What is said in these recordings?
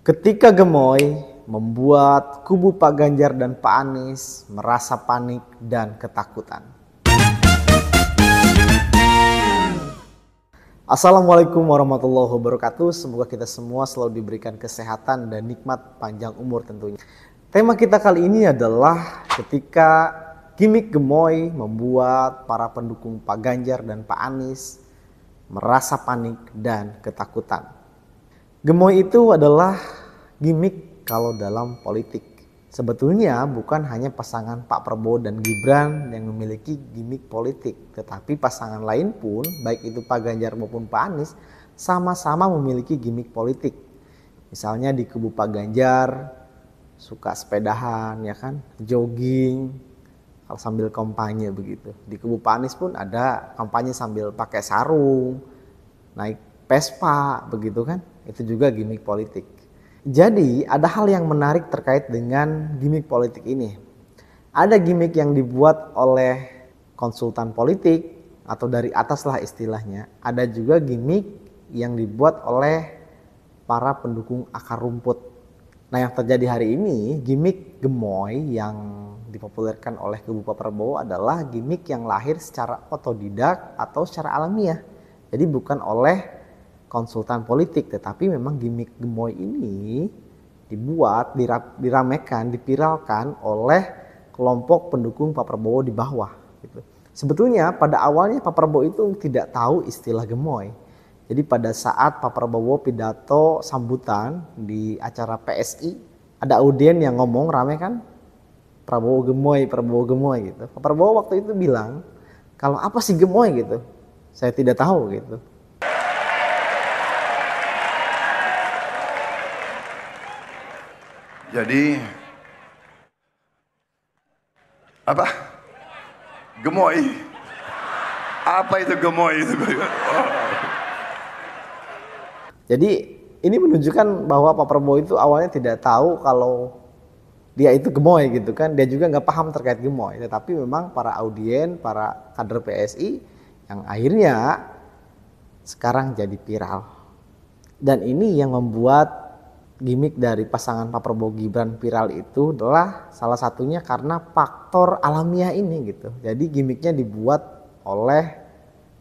Ketika gemoy membuat kubu Pak Ganjar dan Pak Anies merasa panik dan ketakutan. Assalamualaikum warahmatullahi wabarakatuh. Semoga kita semua selalu diberikan kesehatan dan nikmat panjang umur tentunya. Tema kita kali ini adalah ketika gimmick gemoy membuat para pendukung Pak Ganjar dan Pak Anies merasa panik dan ketakutan. Gemoy itu adalah gimmick kalau dalam politik. Sebetulnya bukan hanya pasangan Pak Prabowo dan Gibran yang memiliki gimmick politik, tetapi pasangan lain pun, baik itu Pak Ganjar maupun Pak Anies, sama-sama memiliki gimmick politik. Misalnya di kubu Pak Ganjar suka sepedahan, ya kan, jogging, sambil kampanye begitu. Di kubu Pak Anies pun ada kampanye sambil pakai sarung, naik Vespa begitu kan. Itu juga gimmick politik. Jadi ada hal yang menarik terkait dengan gimmick politik ini. Ada gimmick yang dibuat oleh konsultan politik atau dari atas lah istilahnya. Ada juga gimmick yang dibuat oleh para pendukung akar rumput. Nah, yang terjadi hari ini, gimmick gemoy yang dipopulerkan oleh kubu Pak Prabowo adalah gimmick yang lahir secara otodidak atau secara alamiah. Jadi bukan oleh konsultan politik, tetapi memang gimmick gemoy ini dibuat, diramekan, dipiralkan oleh kelompok pendukung Pak Prabowo di bawah. Gitu. Sebetulnya pada awalnya Pak Prabowo itu tidak tahu istilah gemoy. Jadi pada saat Pak Prabowo pidato sambutan di acara PSI, ada audien yang ngomong rame kan, Prabowo gemoy gitu. Pak Prabowo waktu itu bilang, kalau apa sih gemoy gitu? Saya tidak tahu gitu. Jadi apa? Gemoy. Apa itu gemoy itu? Jadi ini menunjukkan bahwa Pak Prabowo itu awalnya tidak tahu kalau dia itu gemoy gitu kan. Dia juga nggak paham terkait gemoy. Tetapi memang para audien, para kader PSI yang akhirnya sekarang jadi viral. Dan ini yang membuat gimmick dari pasangan Pak Prabowo Gibran viral itu adalah salah satunya karena faktor alamiah ini gitu. Jadi gimmicknya dibuat oleh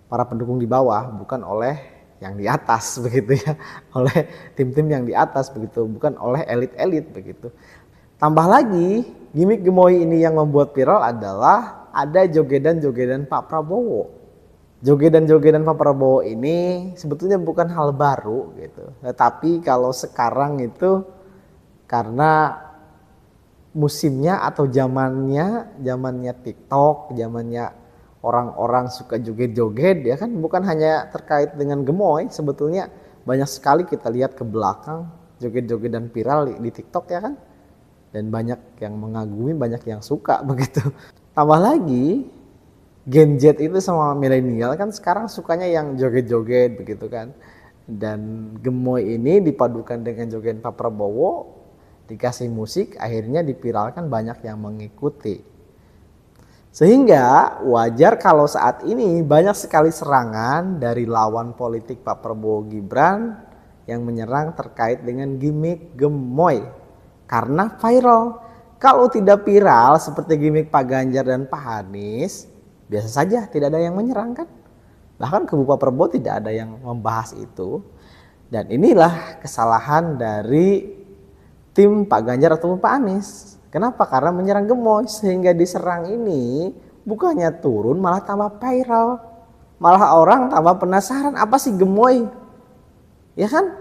para pendukung di bawah, bukan oleh yang di atas begitu ya, oleh tim-tim yang di atas begitu, bukan oleh elit-elit begitu. Tambah lagi, gimmick gemoy ini yang membuat viral adalah ada jogedan-jogedan Pak Prabowo. Jogedan-jogedan Pak Prabowo ini sebetulnya bukan hal baru gitu. Tetapi kalau sekarang itu karena musimnya atau zamannya TikTok, zamannya orang-orang suka joget-joget ya kan, bukan hanya terkait dengan gemoy, sebetulnya banyak sekali kita lihat ke belakang joget-jogedan viral di TikTok ya kan. Dan banyak yang mengagumi, banyak yang suka begitu. Tambah lagi Gen Z itu sama milenial kan sekarang sukanya yang joget-joget begitu kan. Dan gemoy ini dipadukan dengan joget Pak Prabowo, dikasih musik, akhirnya dipiralkan, banyak yang mengikuti. Sehingga wajar kalau saat ini banyak sekali serangan dari lawan politik Pak Prabowo Gibran yang menyerang terkait dengan gimmick gemoy. Karena viral. Kalau tidak viral seperti gimmick Pak Ganjar dan Pak Anies, biasa saja, tidak ada yang menyerang kan. Bahkan kubu Pak Prabowo tidak ada yang membahas itu. Dan inilah kesalahan dari tim Pak Ganjar atau Pak Anies. Kenapa? Karena menyerang gemoy, sehingga diserang ini bukannya turun malah tambah viral. Malah orang tambah penasaran, apa sih gemoy? Ya kan?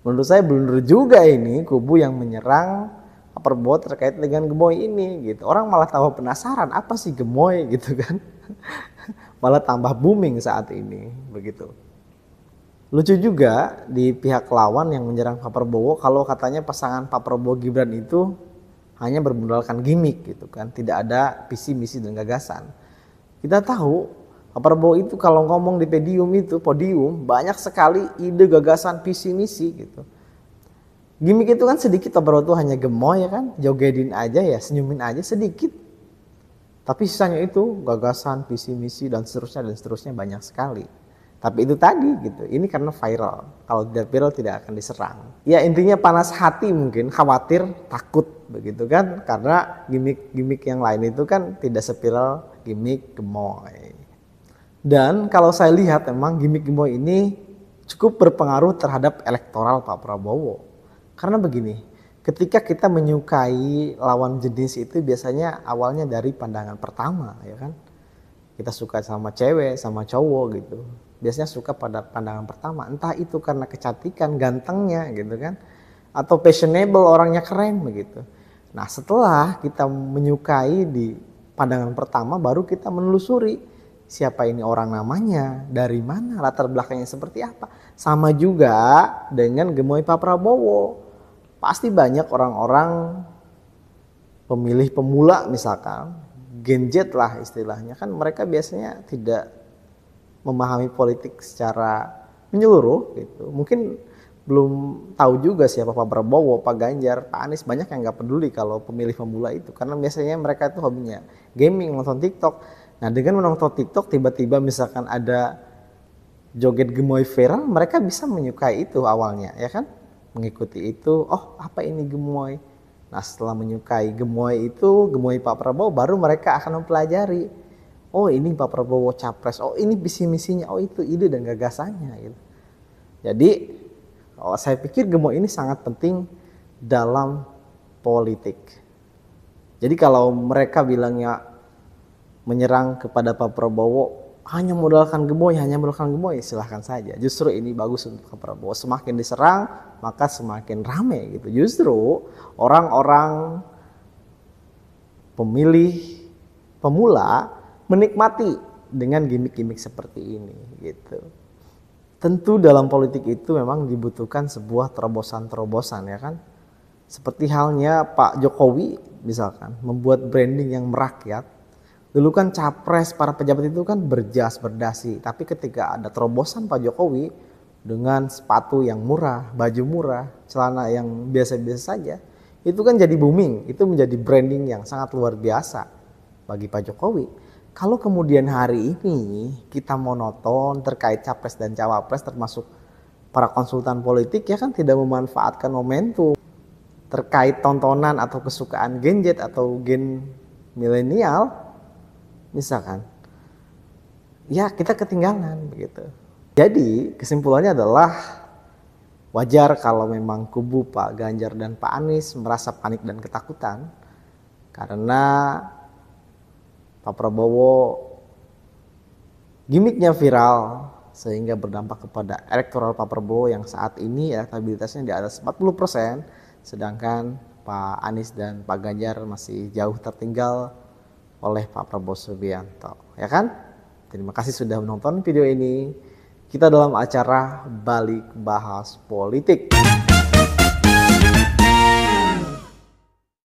Menurut saya blunder juga ini kubu yang menyerang Pak Prabowo terkait dengan gemoy ini gitu. Orang malah tambah penasaran, apa sih gemoy gitu kan. Malah tambah booming saat ini begitu. Lucu juga di pihak lawan yang menyerang Pak Prabowo kalau katanya pasangan Pak Prabowo Gibran itu hanya bermodalkan gimmick gitu kan, tidak ada visi misi dan gagasan. Kita tahu Pak Prabowo itu kalau ngomong di podium banyak sekali ide, gagasan, visi misi gitu. Gimmick itu kan sedikit, Pak Prabowo itu hanya gemoy ya kan, jogetin aja ya, senyumin aja sedikit. Tapi sisanya itu gagasan, visi misi dan seterusnya banyak sekali. Tapi itu tadi gitu, ini karena viral. Kalau tidak viral tidak akan diserang. Ya intinya panas hati mungkin, khawatir, takut begitu kan. Karena gimmick-gimmick yang lain itu kan tidak seviral gimmick gemoy. Dan kalau saya lihat memang gimmick gemoy ini cukup berpengaruh terhadap elektoral Pak Prabowo. Karena begini, ketika kita menyukai lawan jenis itu biasanya awalnya dari pandangan pertama, ya kan? Kita suka sama cewek, sama cowok gitu. Biasanya suka pada pandangan pertama. Entah itu karena kecantikan, gantengnya gitu kan. Atau fashionable, orangnya keren begitu. Nah setelah kita menyukai di pandangan pertama, baru kita menelusuri siapa ini orang namanya, dari mana, latar belakangnya seperti apa. Sama juga dengan gemoy Pak Prabowo. Pasti banyak orang-orang pemilih pemula misalkan, Gen Z lah istilahnya, kan mereka biasanya tidak memahami politik secara menyeluruh gitu. Mungkin belum tahu juga siapa Pak Prabowo, Pak Ganjar, Pak Anies, banyak yang nggak peduli kalau pemilih pemula itu, karena biasanya mereka itu hobinya gaming, nonton TikTok. Nah dengan menonton TikTok tiba-tiba misalkan ada joget gemoy viral, mereka bisa menyukai itu awalnya, ya kan? Mengikuti itu, oh apa ini gemoy? Nah setelah menyukai gemoy itu, gemoy Pak Prabowo, baru mereka akan mempelajari. Oh ini Pak Prabowo capres, oh ini visi misinya, oh itu ide dan gagasannya. Gitu. Jadi saya pikir gemoy ini sangat penting dalam politik. Jadi kalau mereka bilangnya menyerang kepada Pak Prabowo, hanya modalkan gemoy, silahkan saja. Justru ini bagus untuk Pak Prabowo. Semakin diserang, maka semakin rame gitu. Justru orang-orang pemilih pemula menikmati dengan gimmick-gimmick seperti ini gitu. Tentu dalam politik itu memang dibutuhkan sebuah terobosan-terobosan, ya kan. Seperti halnya Pak Jokowi misalkan membuat branding yang merakyat. Dulu kan capres, para pejabat itu kan berjas, berdasi. Tapi ketika ada terobosan Pak Jokowi dengan sepatu yang murah, baju murah, celana yang biasa-biasa saja, itu kan jadi booming. Itu menjadi branding yang sangat luar biasa bagi Pak Jokowi. Kalau kemudian hari ini kita monoton terkait capres dan cawapres, termasuk para konsultan politik, ya kan tidak memanfaatkan momentum terkait tontonan atau kesukaan Gen Z atau gen milenial, misalkan, ya kita ketinggalan begitu. Jadi kesimpulannya adalah wajar kalau memang kubu Pak Ganjar dan Pak Anies merasa panik dan ketakutan karena Pak Prabowo gimmicknya viral sehingga berdampak kepada elektoral Pak Prabowo yang saat ini elektabilitasnya di atas 40%, sedangkan Pak Anies dan Pak Ganjar masih jauh tertinggal oleh Pak Prabowo Subianto, ya kan? Terima kasih sudah menonton video ini. Kita dalam acara Balik Bahas Politik.